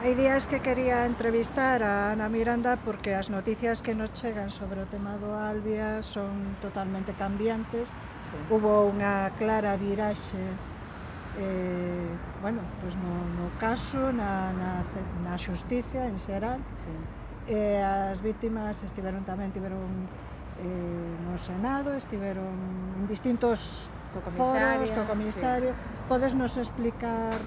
Hai días que quería entrevistar a Ana Miranda porque as noticias que nos chegan sobre o tema do Albia son totalmente cambiantes. Sí. Hubo unha clara viraxe pois no caso, na xustiza en xeral. Sí. As vítimas tiveron no Senado, estiveron en distintos foros, co comisario. Sí. Podes nos explicar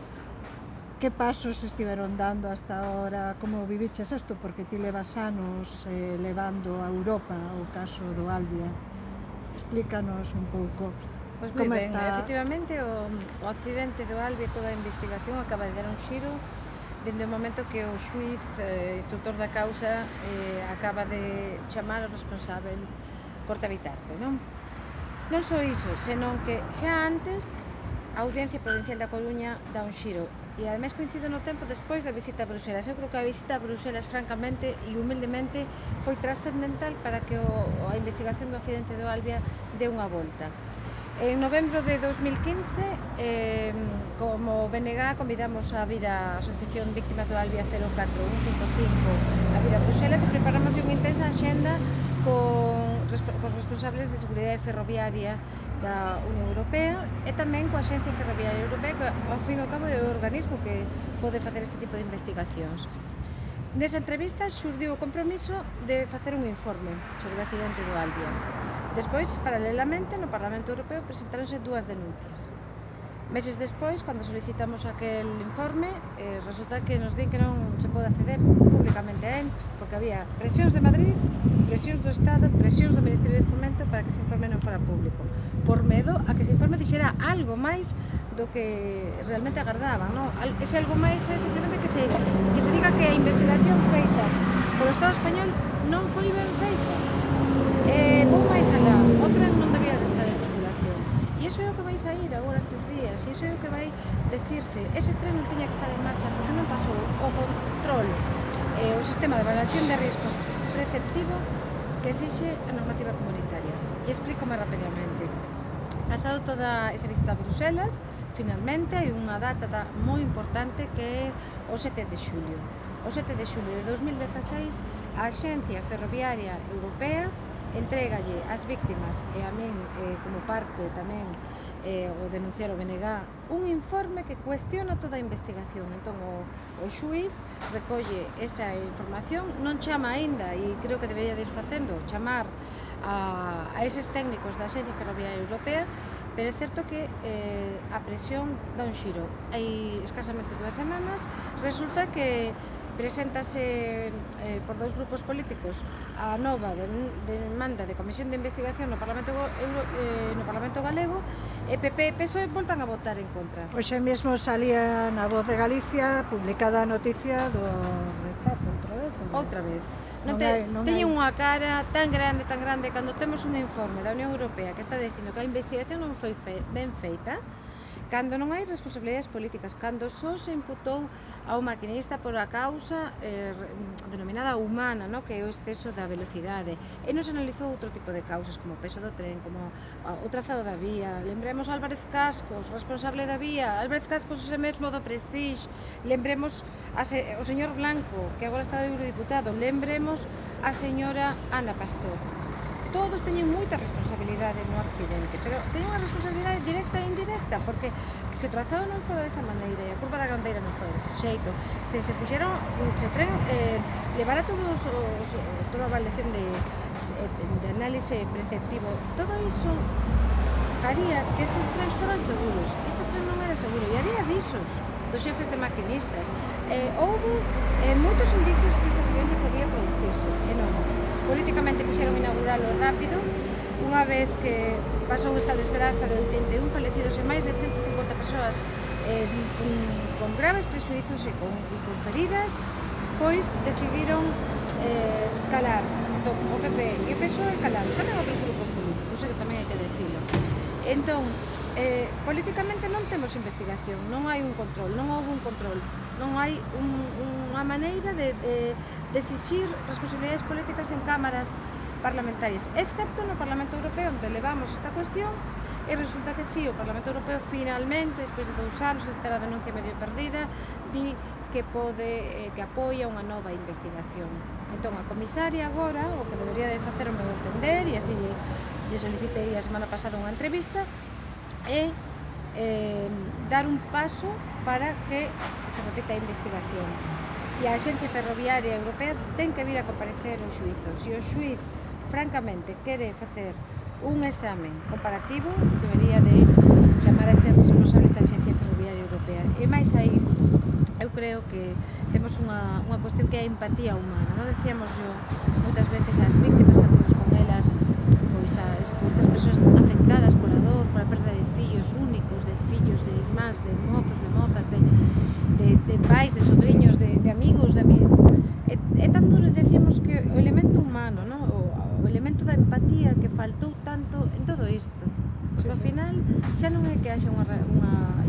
que pasos estiveron dando hasta ahora, como viviches isto, porque ti levas anos levando a Europa o caso do Albia. Explícanos un pouco. Pois moi ben, efectivamente o accidente do Albia, toda a investigación acaba de dar un xiro dende o momento que o xuíz instructor da causa acaba de chamar o responsável Corte Vitarco, non? Non só iso, senón que xa antes a Audiencia Provincial da Coruña dá un xiro e ademais coincido no tempo despois da visita a Bruxelas. Eu creo que a visita a Bruxelas, francamente e humildemente, foi trascendental para que a investigación do accidente do Albia dé unha volta. En novembro de 2015, como BNG, convidamos a vir a Asociación Víctimas do Albia 04155 a vir a Bruxelas e preparamos unha intensa axenda cos responsables de seguridade ferroviaria da Unión Europea e tamén coa Axencia Ferroviaria Europea, que ao fin e ao cabo é o organismo que pode facer este tipo de investigacións. Nesa entrevista xurdiu o compromiso de facer un informe sobre o accidente do Albia. Despois, paralelamente, no Parlamento Europeo presentaronse dúas denuncias. Meses despois, cando solicitamos aquel informe, resulta que nos din que non se pode acceder públicamente a él, porque había presións de Madrid, presións do Estado, presións do Ministerio de Fomento para que ese informe non fora público, por medo a que ese informe dixera algo máis do que realmente agardaban, non? Ese algo máis é simplemente que se diga que a investigación feita polo Estado español non foi ben feita. Vou máis alá, o tren non debía de estar en circulación. E iso é o que vai sair agora estes días, e iso é o que vai decirse. Ese tren non tiña que estar en marcha porque non pasou o control, o sistema de evaluación de riscos preceptivo que exixe a normativa comunitaria. E explícome rapidamente. Pasado toda esa visita a Bruxelas, finalmente hai unha data moi importante que é o 7 de xulio. O 7 de xulio de 2016, a Axencia Ferroviaria Europea entrégalle ás víctimas e a min como parte tamén o denunciar o BNG un informe que cuestiona toda a investigación. Entón o xuíz recolle esa información, non chama aínda, e creo que debería de ir facendo, chamar a eses técnicos da Axencia Ferroviaria Europea, pero é certo que a presión dá un xiro. Hai escasamente 2 semanas resulta que preséntase por 2 grupos políticos a nova demanda de comisión de investigación no Parlamento Galego, e PP e PSOE voltan a votar en contra. Hoxe mesmo salía na Voz de Galicia publicada a noticia do rechazo outra vez. Teñen unha cara tan grande, cando temos un informe da Unión Europea que está dicindo que a investigación non foi ben feita, cando non hai responsabilidades políticas, cando só se imputou ao maquinista por a causa denominada humana, que é o exceso da velocidade, e non se analizou outro tipo de causas como o peso do tren, como o trazado da vía. Lembremos Álvarez Cascos, responsable da vía, Álvarez Cascos ese mesmo do Prestige, lembremos o señor Blanco, que agora está de eurodiputado, lembremos a señora Ana Pastor. Todos teñen moita responsabilidade no accidente, pero teñen unha responsabilidade directa e indirecta, porque se o trazado non fora desa maneira e a curva da Gandeira non fora dese xeito, se o tren levara toda a avaliación de análise preceptivo, todo iso faría que estes trens foran seguros. Este tren non era seguro e había avisos dos xefes de maquinistas. Houve moitos indicios que este accidente podía producirse, e non. Políticamente quixeron inauguralo rápido, unha vez que pasou esta desgraza de 81 falecidos e máis de 150 persoas con graves presuizos e con feridas, pois decidiron calar. Entón, o PP e o PSOE calaron, tamén outros grupos políticos, que tamén hai que decirlo. Entón, políticamente non temos investigación, non hai un control, non houve un control, non hai unha maneira de exixir responsabilidades políticas en cámaras parlamentarias, excepto no Parlamento Europeo, onde levamos esta cuestión, e resulta que sí, o Parlamento Europeo finalmente, despois de 2 anos de estar a denuncia medio perdida, di que apoia unha nova investigación. Entón, a comisaria agora, o que debería de facer o meu entender, e así lle solicitei a semana pasada unha entrevista, é dar un paso para que se repita a investigación. E a Axencia Ferroviaria Europea ten que vir a comparecer ao xuízo. Se o xuiz, francamente, quere facer un examen comparativo, debería de chamar a estes responsables da Axencia Ferroviaria Europea. E máis aí, eu creo que temos unha cuestión que é a empatía humana, non? Decíamos yo moitas veces as víctimas, cando nos con elas, pois estas persoas afectadas pola dor, pola perda de fillos únicos, de fillos, de irmáns, de mozos, de mozas, de pais, de sobrinhos, de amigos, é tan duro, decíamos que o elemento humano, ¿no? o elemento da empatía que faltou tanto en todo isto, porque ao final xa non é que haxa unha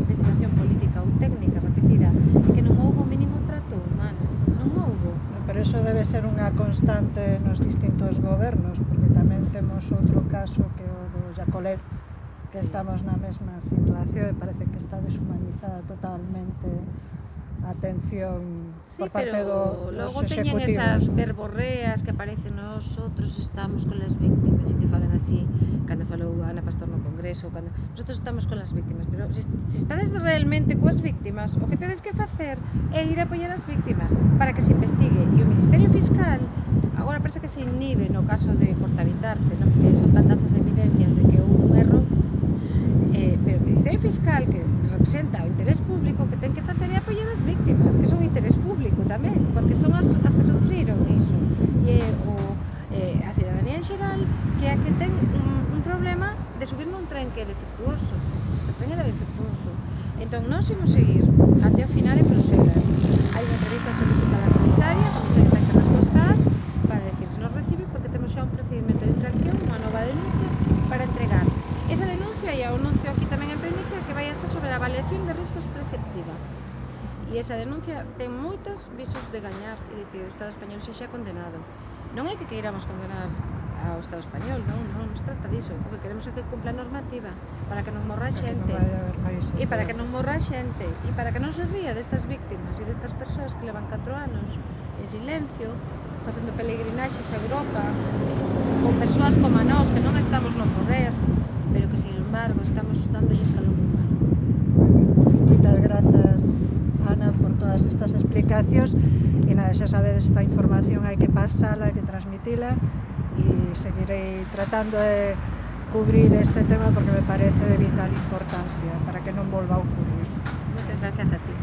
investigación política ou técnica repetida, é que non houbo o mínimo trato humano, non houbo. Pero eso debe ser unha constante nos distintos gobernos, porque tamén temos outro caso que o do Jacolet, que estamos na mesma situación e parece que está deshumanizada totalmente a atención por parte dos logo executivos. teñen esas verborreas que aparecen nosotros estamos con las víctimas, e te falan así cando falou Ana Pastor no Congreso, cando nosotros estamos con las víctimas, pero se estades realmente coas víctimas, o que tedes que facer é ir a apoiar as víctimas para que se investigue, e o Ministerio Fiscal agora parece que se inhibe no caso de Cortavitarte, ¿no? Porque son tantas as evidencias de que houve un erro, pero o Ministerio Fiscal, que representa o interés público, que ten que facer é apoiar as víctimas, que son o interés público tamén, porque son as que sufriron iso, e a cidadanía en xeral, que é a que ten un problema de subir nun tren que é defectuoso, ese tren era defectuoso. Entón, nós imos seguir até o final en Bruselas. Hai unha entrevista solicitada á comisaria ten que responder para decir se nos recibe, porque temos xa un procedimento de infracción, unha nova denuncia para entregar. Esa denuncia, e o anuncio aquí tamén en primicia, que vai a ser sobre a avaliación de riscos preceptiva. E esa denuncia ten moitos visos de gañar e de que o Estado español sexa condenado. Non é que queiramos condenar ao Estado español, non se trata diso. O que queremos é que cumpla a normativa para que non morra xente, e para que non morra xente, e para que non se ría destas víctimas e destas persoas que levan 4 anos en silencio, facendo peregrinaxes a Europa con persoas como a nós que non estamos no poder, pero que, sin embargo, estamos dándolle escalón humano. Pues moitas grazas, Ana, por todas estas explicacións, e nada, xa sabedes, esta información hai que pasala, hai que transmitila, e seguirei tratando de cubrir este tema porque me parece de vital importancia para que non volva a ocurrir. Moitas gracias a ti.